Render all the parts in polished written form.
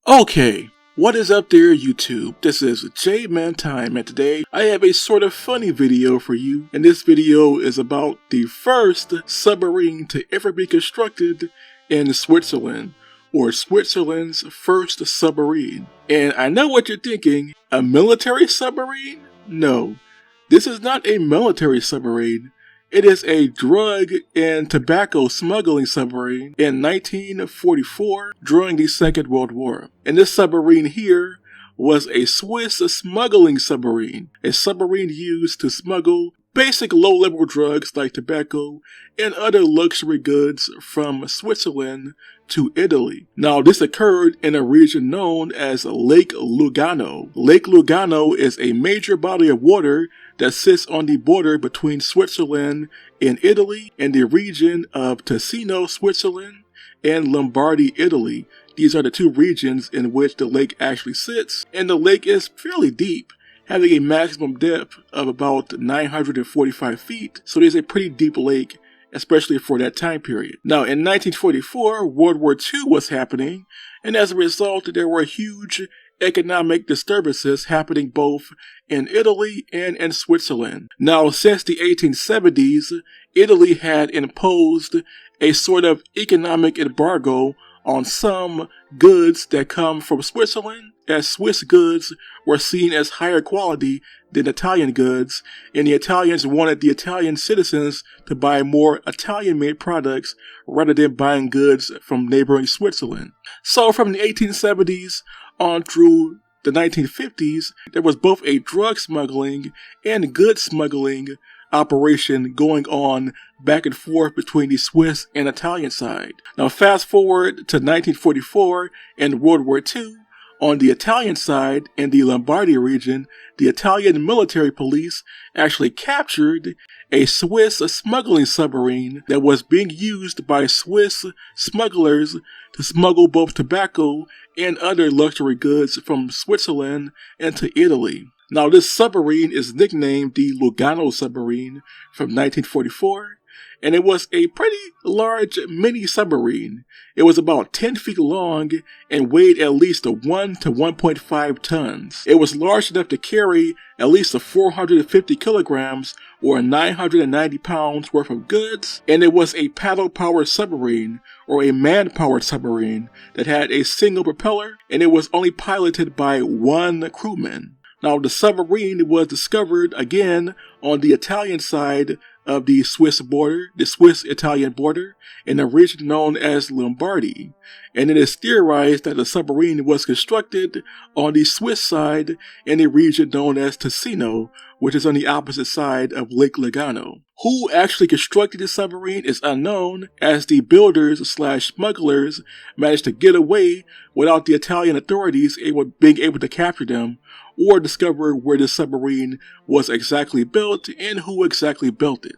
Okay, what is up there YouTube? This is J-Man Time, and today I have a sort of funny video for you, and this video is about the first submarine to ever be constructed in Switzerland, or Switzerland's first submarine. And I know what you're thinking, a military submarine? No, this is not a military submarine. It is a drug and tobacco smuggling submarine in 1944 during the Second World War. And this submarine here was a Swiss smuggling submarine, a submarine used to smuggle basic low-level drugs like tobacco and other luxury goods from Switzerland to Italy. Now, this occurred in a region known as Lake Lugano. Lake Lugano is a major body of water that sits on the border between Switzerland and Italy and the region of Ticino, Switzerland, and Lombardy, Italy. These are the two regions in which the lake actually sits, and the lake is fairly deep, having a maximum depth of about 945 feet, so it is a pretty deep lake, especially for that time period. Now, in 1944, World War II was happening, and as a result, there were huge economic disturbances happening both in Italy and in Switzerland. Now, since the 1870s, Italy had imposed a sort of economic embargo on some goods that come from Switzerland, as Swiss goods were seen as higher quality than Italian goods, and the Italians wanted the Italian citizens to buy more Italian-made products rather than buying goods from neighboring Switzerland. So from the 1870s on through the 1950s, there was both a drug smuggling and goods smuggling operation going on back and forth between the Swiss and Italian side. Now fast forward to 1944 and World War II. On the Italian side, in the Lombardy region, the Italian military police actually captured a Swiss smuggling submarine that was being used by Swiss smugglers to smuggle both tobacco and other luxury goods from Switzerland into Italy. Now, this submarine is nicknamed the Lugano submarine from 1944, and it was a pretty large mini submarine. It was about 10 feet long and weighed at least 1 to 1.5 tons. It was large enough to carry at least 450 kilograms or 990 pounds worth of goods, and it was a paddle-powered submarine or a man-powered submarine that had a single propeller, and it was only piloted by one crewman. Now, the submarine was discovered again on the Italian side of the Swiss border, the Swiss-Italian border, in a region known as Lombardy. And it is theorized that the submarine was constructed on the Swiss side in a region known as Ticino, which is on the opposite side of Lake Lugano. Who actually constructed the submarine is unknown, as the builders/smugglers managed to get away without the Italian authorities being able to capture them or discover where the submarine was exactly built and who exactly built it.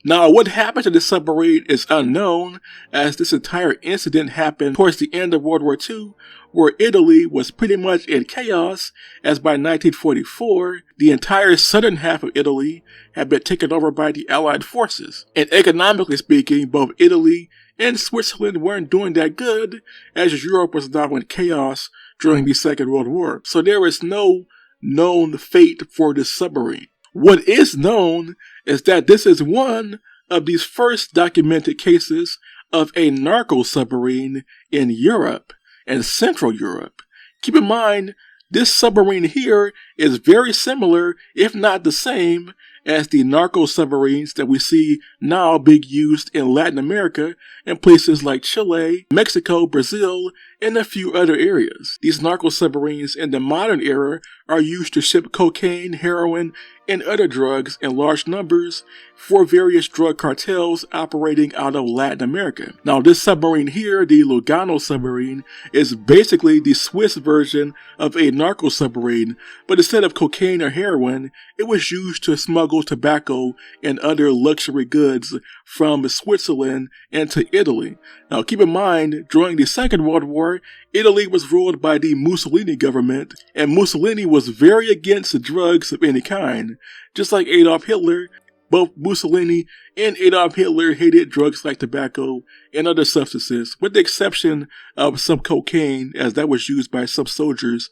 Now, what happened to the submarine is unknown, as this entire incident happened towards the end of World War II, where Italy was pretty much in chaos, as by 1944, the entire southern half of Italy had been taken over by the Allied forces. And economically speaking, both Italy and Switzerland weren't doing that good, as Europe was now in chaos during the Second World War. So there is no known fate for this submarine. What is known is that this is one of these first documented cases of a Narco submarine in Europe and Central Europe. Keep in mind, this submarine here is very similar, if not the same, as the Narco submarines that we see now being used in Latin America and places like Chile, Mexico, Brazil, and a few other areas. These Narco submarines in the modern era are used to ship cocaine, heroin, and other drugs in large numbers for various drug cartels operating out of Latin America. Now, this submarine here, the Lugano submarine, is basically the Swiss version of a Narco submarine, but instead of cocaine or heroin, it was used to smuggle tobacco and other luxury goods from Switzerland into Italy. Now, keep in mind, during the Second World War, Italy was ruled by the Mussolini government, and Mussolini was very against drugs of any kind. Just like Adolf Hitler, Both Mussolini and Adolf Hitler hated drugs like tobacco and other substances, with the exception of some cocaine, as that was used by some soldiers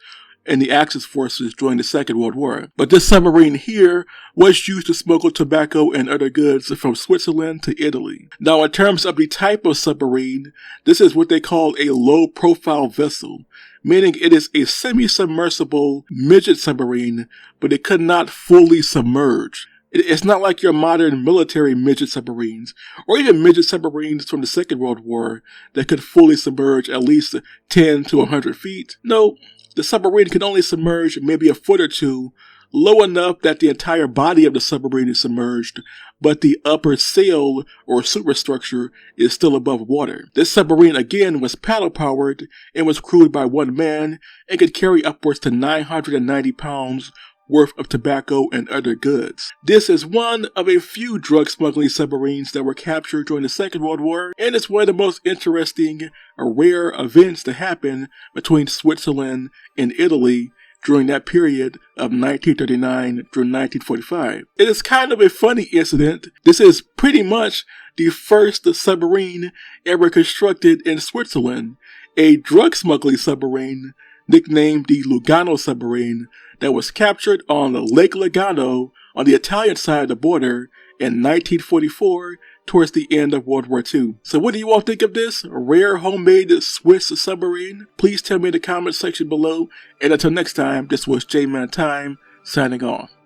in the Axis forces during the Second World War. But this submarine here was used to smuggle tobacco and other goods from Switzerland to Italy. Now, in terms of the type of submarine, this is what they call a low-profile vessel, meaning it is a semi-submersible midget submarine, but it could not fully submerge. It's not like your modern military midget submarines, or even midget submarines from the Second World War that could fully submerge at least 10 to 100 feet. No, the submarine can only submerge maybe a foot or two, low enough that the entire body of the submarine is submerged, but the upper sail or superstructure is still above water. This submarine again was paddle powered and was crewed by one man and could carry upwards to 990 pounds worth of tobacco and other goods. This is one of a few drug smuggling submarines that were captured during the Second World War, and it's one of the most interesting or rare events to happen between Switzerland and Italy during that period of 1939 through 1945. It is kind of a funny incident. This is pretty much the first submarine ever constructed in Switzerland, a drug smuggling submarine nicknamed the Lugano submarine that was captured on Lake Lugano on the Italian side of the border in 1944 towards the end of World War II. So what do you all think of this rare homemade Swiss submarine? Please tell me in the comment section below. And until next time, this was J-Man Time signing off.